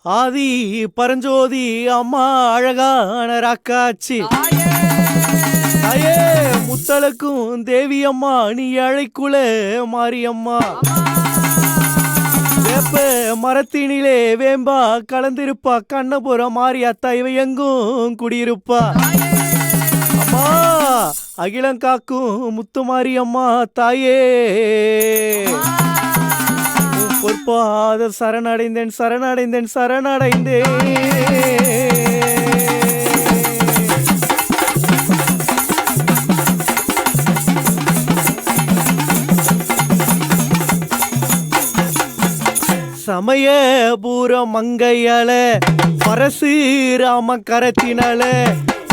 ஆதி பரஞ்சோதி அம்மா அழகான ராக்காச்சி தாயே முத்தலக்கும் தேவி அம்மா நீ அழைக்குல மாரியம்மா வேப்ப மரத்தினிலே வேம்பா கலந்திருப்பா கண்ணபுர மாரியாத்தா இவ எங்கும் குடியிருப்பா அம்மா அகிலங்காக்கும் முத்துமாரியம்மா தாயே பொற்பாத சரணடைந்தேன் சரணடைந்தேன் சரணடைந்தேன். சமயபூர மங்கையால பரசு ராம கரத்தினால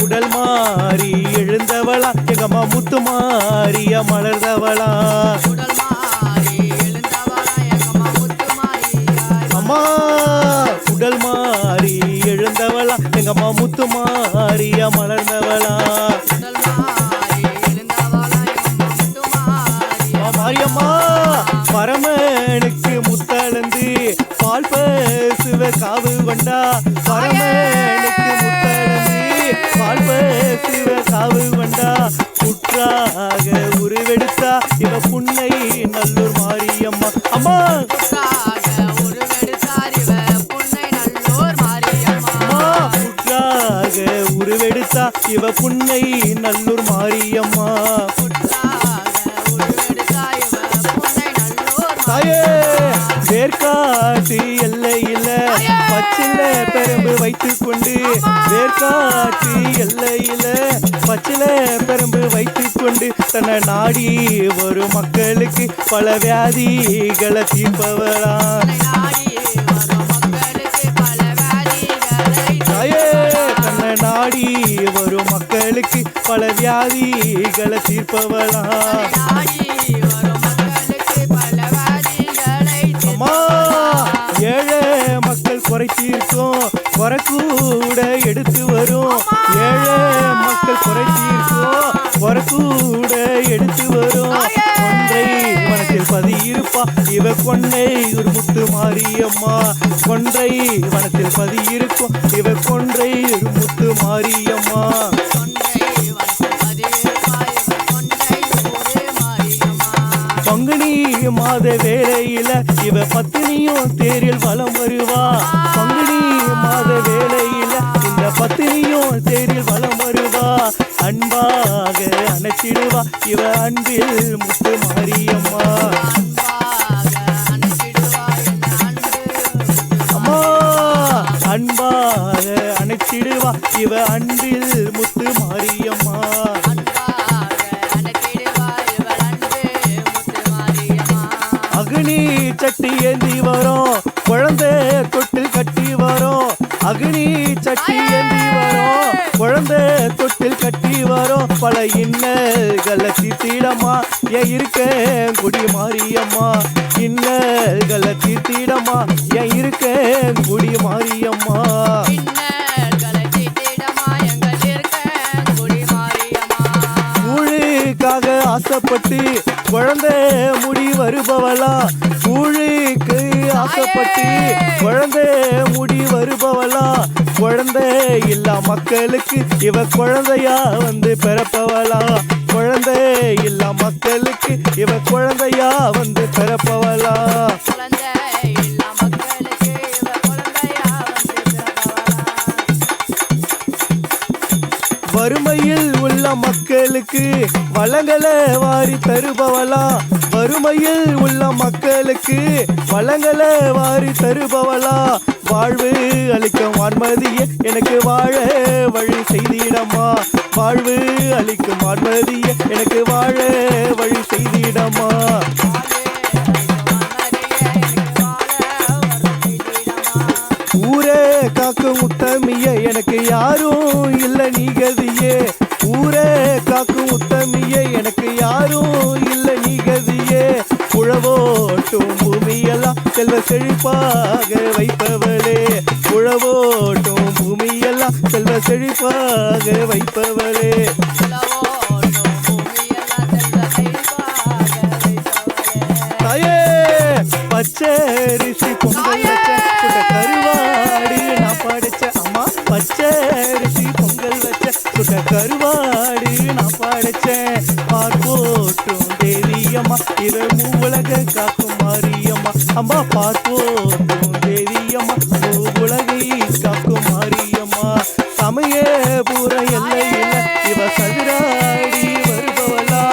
உடல் மாறி எழுந்தவளா எங்கம்மா முத்து மாறிய மலர்ந்தவளா அம்மா உடல் மாறி எழுந்தவளா எங்கம்மா முத்து மாறிய மலர்ந்தவளா மாரியம்மா பரமனுக்கு முத்தளந்து பால் பேசுவ காவு கொண்டா பரமனுக்கு முத்தளந்து பால் பேசுவ காவு கொண்டா குற்றாக உருவெடுத்தா இவ புன்னை நல்லூர் மாரியம்மா அம்மா உருவெடுத்தா இவ புன்னை நல்லூர் மாரியம்மா தாயே வேர்க்காட்டு எல்லையில பச்சில பெரும்பு வைத்துக் கொண்டு வேர்க்காட்டு எல்லையில பச்சில பெரும்பு வைத்துக் கொண்டு தன்னை நாடி வரும் மக்களுக்கு பல வியாதிகளை தீர்ப்பவரா தாயே தன்னை நாடி வரும் மக்களுக்கு பல வியாதிகளை தீர்ப்பவரா ஏழை மக்கள் குறை தீர்க்கும் குறை கூட எடுத்து வரும் ஏழை மக்கள் குறை தீர்க்கும் குறை கூட எடுத்து வரும் கொன்றை வனத்தில் பதியிருப்பா இவ கொன்னை ஒரு முத்து மாரியம்மா கொன்றை வனத்தில் பதியிருக்கும் இவ கொன்றை ஒரு முத்து மாரியம்மா பங்குனி மாத வேளையில இவ பத்தினியும் தேரில் வலம் வருவா பங்குனி மாத வேளையில இந்த பத்தினியும் தேரில் வலம் வருவா அன்பாக அணைச்சிடுவா இவ அன்பில் முத்து மாரியம்மா அம்மா அன்பாக அணைச்சிடுவா இவ அன்பில் முத்து மாரியம்மா அக்னி சட்டி ஏந்தி வரும் குழந்தை தொட்டில் கட்டி வரும் அக்னி சட்டி ஏந்தி வரும் குழந்தை தொட்டில் கட்டி வரும் பல இன்னல்களை தீர்த்திடமா ஏன் இருக்க குடி மாரியம்மா இன்னல்களை தீர்த்திடமா ஏன் இருக்க குடி மாரியம்மா கூழுக்காக ஆசைப்பட்டு குழந்தை முடி வருபவளா கூழுக்கு ஆசைப்பட்டு குழந்தை முடி வருபவளா குழந்தை இல்லா மக்களுக்கு இவ குழந்தையா வந்து பிறப்பவளா குழந்தை இல்லா மக்களுக்கு இவ குழந்தையா வந்து பிறப்பவளா வறுமையில் உள்ள மக்களுக்கு வளங்களை வாரி தருபவளா வறுமையில் உள்ள மக்களுக்கு வளங்களை வாரி தருபவளா வாழ்வு அளிக்கும் வான்மதியே எனக்கு வாழ வழி செய்திடமா வாழ்வு அளிக்கும் வான்மதியே எனக்கு வாழ வழி செய்திடமா ஊரே காக்கும் உத்தமிய எனக்கு யாரும் இல்ல நீகதியே ஊரே காக்கும் உத்தமிய எனக்கு யாரும் இல்ல நீகதியே உழவோட்டும் பூமியெல்லாம் செல்வ செழிப்பாக வைப்பவளே உழவோட்டும் பூமியெல்லாம் செல்வ செழிப்பாக வைப்பவளே தாயே பச்சரிசி பொங்கல் வச்ச கருவாடு மாரியம்மா இவ மூவுலக காக்கும் மாரியம்மா அம்மா பார்ப்போம் தேவியம்மா மூவுலகை காக்கும் மாரியம்மா சமயபுர எல்லையில இவ சதுராடி வருபவளா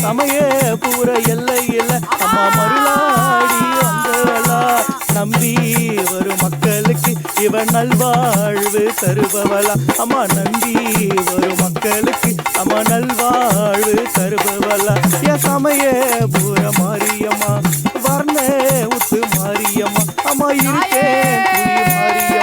சமயபுர எல்லையில அம்மா மருளாடி வந்தவளா நம்பி வரும் மக்களுக்கு இவ நல்வாழ்வு தருபவளா அம்மா நம்பி வரும் மக்களுக்கு அம்மா நல்வாழ்வு தருபவளா என் சமயபுர மாரியம்மா வர்ண உத்து மாரியம்மா அம்மா இருக்கேன் மாரியம்மா